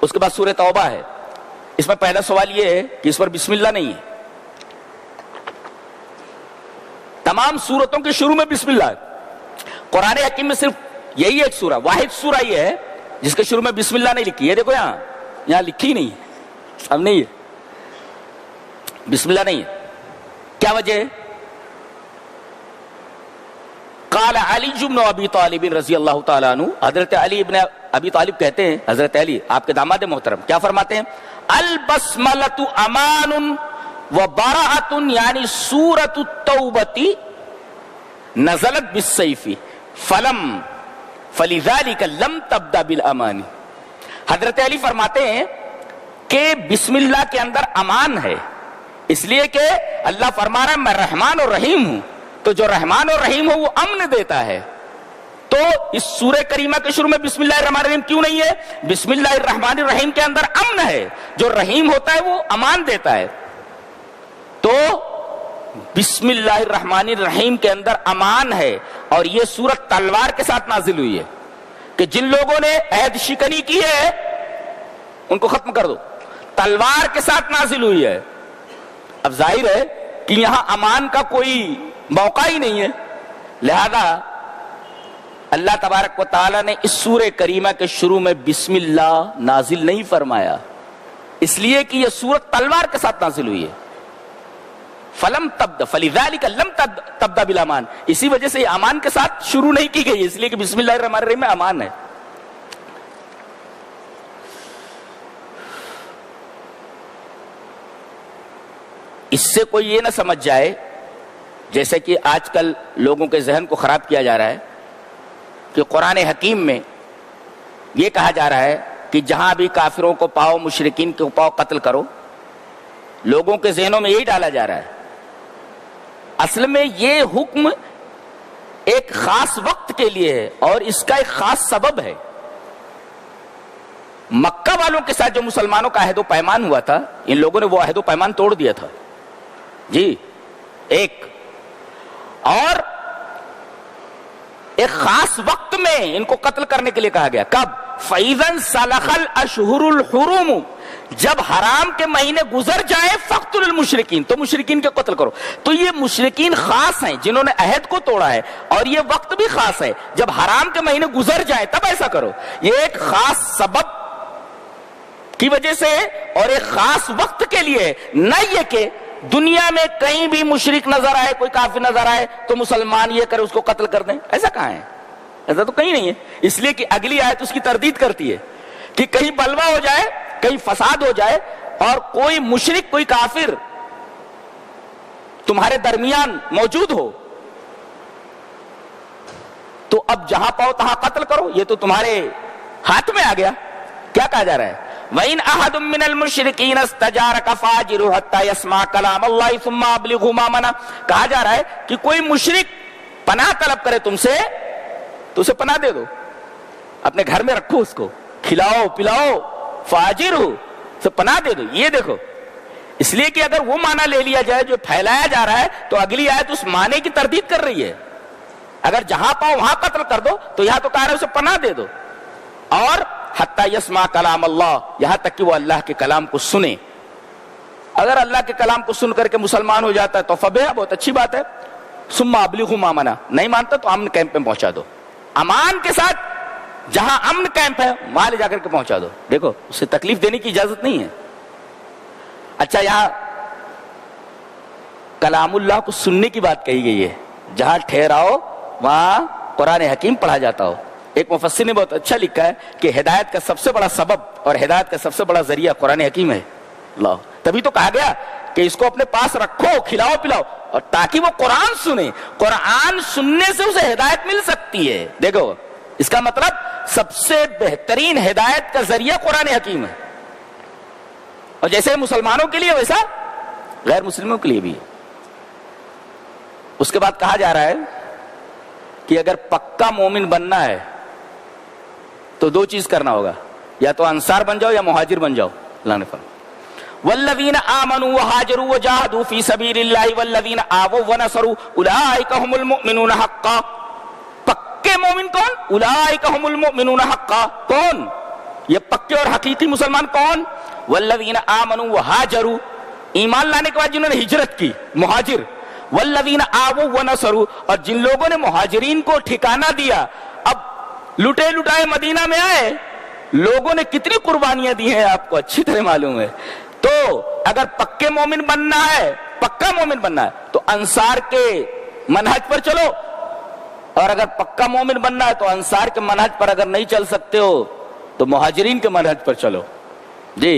اس کے بعد سورہ توبہ ہے. اس میں پہلا سوال یہ ہے کہ اس پر بسم اللہ نہیں ہے. تمام سورتوں کے شروع میں بسم اللہ ہے. قرآن حکیم میں صرف یہی ایک سورہ، واحد سورہ یہ ہے جس کے شروع میں بسم اللہ نہیں لکھی. یہ دیکھو یہاں لکھی نہیں ہے، اب نہیں ہے، بسم اللہ نہیں ہے. کیا وجہ ہے؟ قال علی بن ابی طالب رضی اللہ تعالیٰ عنہ، حضرت علی ابن ابی طالب کہتے ہیں، حضرت علی آپ کے داماد محترم کیا فرماتے ہیں؟ البسملۃ امان وبراءۃ، یعنی سورۃ التوبۃ نزلت بالسیف فلذلک لم تبدأ بالامان. حضرت علی فرماتے ہیں کہ بسم اللہ کے اندر امان ہے، اس لیے کہ اللہ فرما رہا ہے میں رحمان اور رحیم ہوں، تو جو رحمان اور رحیم ہو وہ امن دیتا ہے. تو اس سورہ کریمہ کے شروع میں بسم اللہ الرحمن الرحیم کیوں نہیں ہے؟ بسم اللہ الرحمن الرحیم کے اندر امن ہے، جو رحیم ہوتا ہے وہ امان دیتا ہے. تو بسم اللہ الرحمن الرحیم کے اندر امان ہے. اور یہ سورت تلوار کے ساتھ نازل ہوئی ہے کہ جن لوگوں نے عہد شکنی کی ہے ان کو ختم کر دو. تلوار کے ساتھ نازل ہوئی ہے. اب ظاہر ہے کہ یہاں امان کا کوئی موقع ہی نہیں ہے، لہذا اللہ تبارک و تعالیٰ نے اس سورہ کریمہ کے شروع میں بسم اللہ نازل نہیں فرمایا، اس لیے کہ یہ سورت تلوار کے ساتھ نازل ہوئی ہے. فلذلک لم تبدأ بالامان، اسی وجہ سے یہ امان کے ساتھ شروع نہیں کی گئی، اس لیے کہ بسم اللہ الرحمن الرحیم میں امان ہے. اس سے کوئی یہ نہ سمجھ جائے جیسے کہ آج کل لوگوں کے ذہن کو خراب کیا جا رہا ہے کہ قرآن حکیم میں یہ کہا جا رہا ہے کہ جہاں بھی کافروں کو پاؤ، مشرکین کو پاؤ، قتل کرو. لوگوں کے ذہنوں میں یہی ڈالا جا رہا ہے. اصل میں یہ حکم ایک خاص وقت کے لیے ہے اور اس کا ایک خاص سبب ہے. مکہ والوں کے ساتھ جو مسلمانوں کا عہد و پیمان ہوا تھا، ان لوگوں نے وہ عہد و پیمان توڑ دیا تھا جی. اور ایک خاص وقت میں ان کو قتل کرنے کے لیے کہا گیا. کب؟ فَإِذَا انْسَلَخَ الْأَشْهُرُ الْحُرُمُ، جب حرام کے مہینے گزر جائیں فَاقْتُلُوا الْمُشْرِكِينَ، تو مشرکین کے قتل کرو. تو یہ مشرکین خاص ہیں جنہوں نے عہد کو توڑا ہے، اور یہ وقت بھی خاص ہے. جب حرام کے مہینے گزر جائیں تب ایسا کرو. یہ ایک خاص سبب کی وجہ سے اور ایک خاص وقت کے لیے، نہ یہ کہ دنیا میں کہیں بھی مشرک نظر آئے، کوئی کافر نظر آئے تو مسلمان یہ کرے اس کو قتل کر دیں. ایسا کہاں ہے؟ ایسا تو کہیں نہیں ہے. اس لیے کہ اگلی آیت اس کی تردید کرتی ہے کہ کہیں بلوا ہو جائے، کہیں فساد ہو جائے اور کوئی مشرک، کوئی کافر تمہارے درمیان موجود ہو تو اب جہاں پاؤ تہاں قتل کرو. یہ تو تمہارے ہاتھ میں آ گیا. کیا کہا جا رہا ہے؟ وَإِنْ أَحَدٌ مِّنَ الْمُشْرِكِينَ اسْتَجَارَكَ فَأَجِرْهُ حَتَّى يَسْمَعَ كَلَامَ اللَّهِ ثُمَّ أَبْلِغْهُ مَأْمَنَهُ. کہا جا رہا ہے کہ کوئی مشرک پناہ طلب کرے تم سے تو اسے پناہ دے دو، اپنے گھر میں رکھو، اس کو کھلاؤ پلاؤ، فَأَجِرْهُ، اسے پناہ دے دو. یہ دیکھو، اس لیے کہ اگر وہ معنی لے لیا جائے جو پھیلایا جا رہا ہے تو اگلی آیت اس معنی کی تردید کر رہی ہے. اگر جہاں پاؤ وہاں قتل کر دو تو یہاں تو کہا رہا ہے اسے پناہ دے دو. اور حتی یسمع کلام اللہ، یہاں تک کہ وہ اللہ کے کلام کو سنے. اگر اللہ کے کلام کو سن کر کے مسلمان ہو جاتا ہے تو فبہ، بہت اچھی بات ہے. ثم ابلغوا ما منا، نہیں مانتا تو امن کیمپ میں پہنچا دو. امان کے ساتھ جہاں امن کیمپ ہے وہاں لے جا کر کے پہنچا دو. دیکھو، اسے تکلیف دینے کی اجازت نہیں ہے. اچھا، یہاں کلام اللہ کو سننے کی بات کہی گئی ہے. جہاں ٹھہراؤ وہاں قرآن حکیم پڑھا جاتا ہو. ایک مفسر نے بہت اچھا لکھا ہے کہ ہدایت کا سب سے بڑا سبب اور ہدایت کا سب سے بڑا ذریعہ قرآن حکیم ہے. اللہ، تبھی تو کہا گیا کہ اس کو اپنے پاس رکھو، کھلاؤ پلاؤ، اور تاکہ وہ قرآن سنے. قرآن سننے سے اسے ہدایت مل سکتی ہے. دیکھو، اس کا مطلب سب سے بہترین ہدایت کا ذریعہ قرآن حکیم ہے. اور جیسے مسلمانوں کے لیے ویسا غیر مسلموں کے لیے بھی. اس کے بعد کہا جا رہا ہے کہ اگر پکا مومن بننا ہے تو دو چیز کرنا ہوگا، یا تو انصار بن جاؤ یا مہاجر بن جاؤ. اللہ نے فرمایا والذین آمنوا وہاجروا وجاہدوا فی سبیل اللہ والذین آووا ونصروا اولئک هم المؤمنون حقا. پکے مومن کون؟ اولئک هم المؤمنون حقا. کون؟ یہ پکے اور حقیقی مسلمان کون؟ والذین آمنوا وہاجروا، ایمان لانے کے بعد جنہوں نے ہجرت کی، مہاجر، والذین آووا ونصروا، اور جن لوگوں نے مہاجرین کو ٹھکانہ دیا. اب لٹے لٹائے مدینہ میں آئے، لوگوں نے کتنی قربانیاں دی ہیں آپ کو اچھی طرح معلوم ہے. تو اگر پکے مومن بننا ہے، پکا مومن بننا ہے تو انصار کے منہج پر چلو، اور اگر پکا مومن بننا ہے تو انصار کے منہج پر اگر نہیں چل سکتے ہو تو مہاجرین کے منہج پر چلو. جی